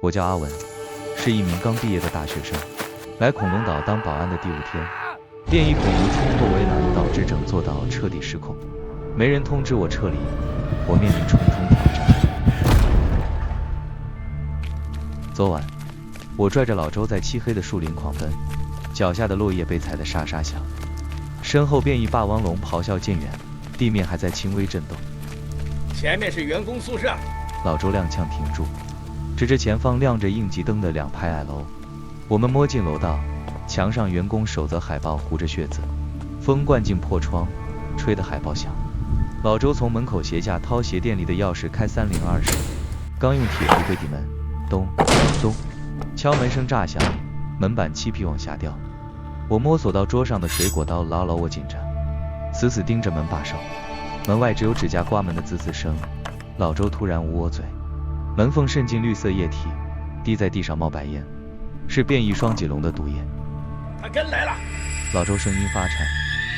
我叫阿文，是一名刚毕业的大学生，来恐龙岛当保安的第5天，变异恐龙冲破围栏，导致整座岛彻底失控，没人通知我撤离，我面临重重挑战。昨晚，我拽着老周在漆黑的树林狂奔，脚下的落叶被踩得沙沙响，身后变异霸王龙咆哮渐远，地面还在轻微震动。前面是员工宿舍。老周踉跄停住，指着前方亮着应急灯的2排矮楼。我们摸进楼道，墙上员工守则海报糊着血渍，风灌进破窗，吹得海报响。老周从门口鞋架掏鞋垫里的钥匙开302时，刚用铁皮推抵门，咚咚，敲门声炸响，门板气皮往下掉。我摸索到桌上的水果刀，牢牢握紧着，死死盯着门把手。门外只有指甲刮门的滋滋声。老周突然捂我嘴，门缝渗进绿色液体，滴在地上冒白烟，是变异双脊龙的毒液。他跟来了。老周声音发颤，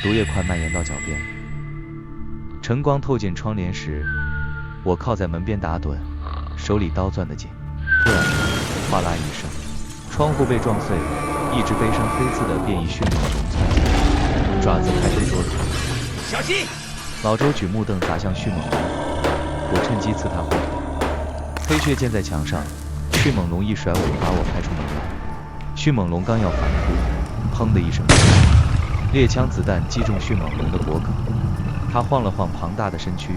毒液快蔓延到脚边。晨光透进窗帘时，我靠在门边打盹，手里刀攥得紧。突然，哗啦一声，窗户被撞碎了，一只背身黑刺的变异迅猛龙窜进来，爪子拍飞桌子。小心！老周举木凳砸向迅猛龙，我趁机刺他后腿，黑血溅在墙上，迅猛龙一甩尾把我拍出门外。迅猛龙刚要反扑，砰的一声，猎枪子弹击中迅猛龙的脖颈，他晃了晃庞大的身躯，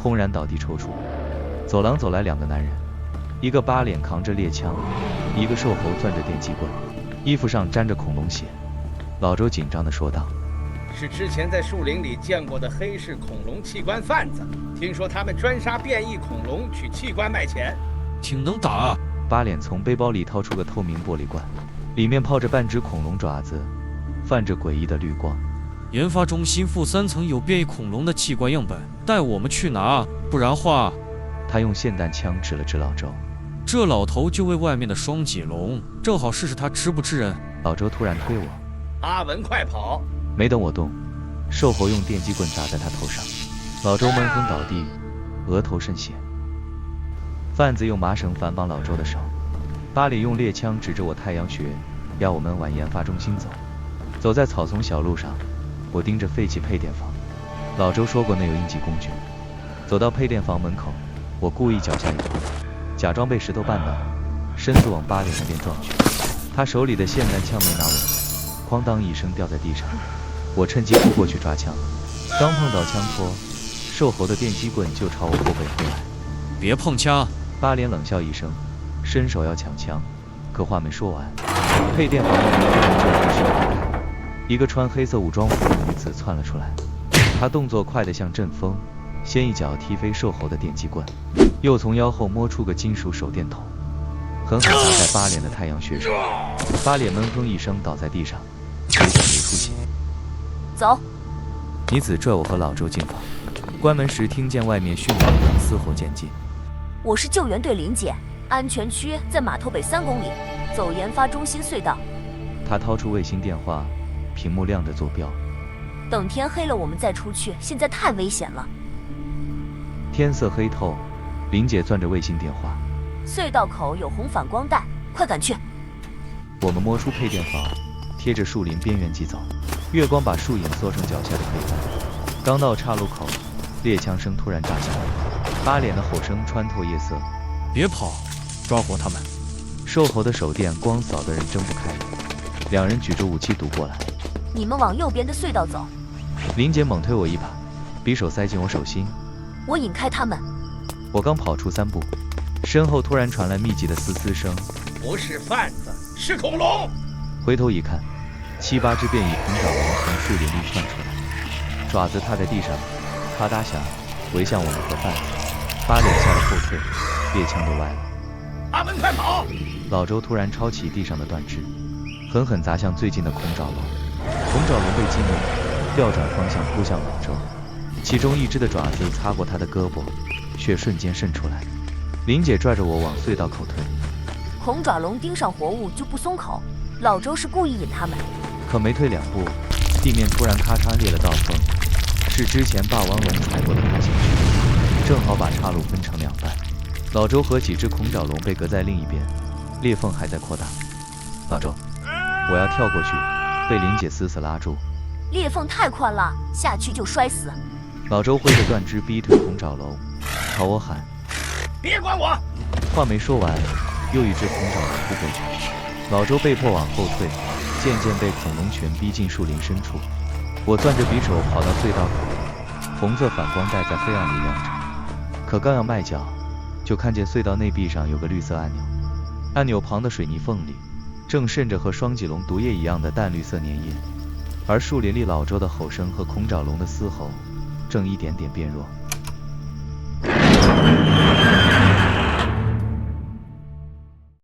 轰然倒地抽搐。走廊走来2个男人，一个八脸扛着猎枪，一个瘦猴攥着电击棍，衣服上沾着恐龙血。老周紧张地说道：是之前在树林里见过的黑市恐龙器官贩子，听说他们专杀变异恐龙取器官卖钱，挺能打啊。八脸从背包里掏出个透明玻璃罐，里面泡着半只恐龙爪子，泛着诡异的绿光。研发中心负3层有变异恐龙的器官样本，带我们去拿，不然话。他用霰弹枪指了指老周，这老头就为外面的双脊龙，正好试试他吃不吃人。老周突然推我，阿文快跑！没等我动，瘦猴用电击棍砸在他头上，老周闷哼倒地，额头渗血。贩子用麻绳反绑老周的手，八里用猎枪指着我太阳穴，要我们往研发中心走。走在草丛小路上，我盯着废弃配电房。老周说过那有应急工具。走到配电房门口，我故意脚下一滑，假装被石头绊倒，身子往八里那边撞去。他手里的霰弹枪没拿稳，哐当一声掉在地上。我趁机扑过去抓枪，刚碰到枪托，瘦猴的电击棍就朝我后背挥来。别碰枪！八脸冷笑一声，伸手要抢枪，可话没说完，配电房的门就被掀开，一个穿黑色武装服的女子窜了出来。她动作快得像阵风，先一脚踢飞瘦猴的电击棍，又从腰后摸出个金属手电筒，狠狠砸在八脸的太阳穴上。八脸闷哼一声倒在地上，嘴角流出血。走！女子拽我和老周进房，关门时听见外面迅猛龙嘶吼渐近。我是救援队林姐，安全区在码头北3公里，走研发中心隧道。她掏出卫星电话，屏幕亮着坐标。等天黑了我们再出去，现在太危险了。天色黑透，林姐攥着卫星电话。隧道口有红反光带，快赶去！我们摸出配电房，贴着树林边缘疾走，月光把树影缩成脚下的黑斑。刚到岔路口，猎枪声突然炸响，八脸的吼声穿透夜色。别跑，抓活他们！瘦猴的手电光扫得人睁不开眼，两人举着武器堵过来。你们往右边的隧道走。林姐猛推我一把，匕首塞进我手心。我引开他们。我刚跑出3步，身后突然传来密集的嘶嘶声。不是贩子，是恐龙！回头一看，7、8只变异恐爪龙从树林里窜出来，爪子踏在地上，啪嗒响，围向我们和贩子。八脸吓得后退，猎枪都歪了。阿文快跑！老周突然抄起地上的断肢，狠狠砸向最近的恐爪龙。恐爪龙被激怒，调转方向扑向老周，其中一只的爪子擦过他的胳膊，血瞬间渗出来。林姐拽着我往隧道口推。恐爪龙盯上活物就不松口，老周是故意引他们。可没退2步，地面突然咔嚓裂了道缝，是之前霸王龙踩过的爬行区，正好把岔路分成2半。老周和几只恐爪龙被隔在另一边，裂缝还在扩大。老周，我要跳过去，被林姐死死拉住。裂缝太宽了，下去就摔死。老周挥着断肢逼退恐爪龙，朝我喊：“别管我！”话没说完，又一只恐爪龙扑过去，老周被迫往后退，渐渐被恐龙群逼进树林深处。我攥着匕首跑到隧道口，红色反光带在黑暗里亮着。可刚要迈脚，就看见隧道内壁上有个绿色按钮，按钮旁的水泥缝里正渗着和双脊龙毒液一样的淡绿色粘液，而树林里老周的吼声和恐爪龙的嘶吼正一点点变弱。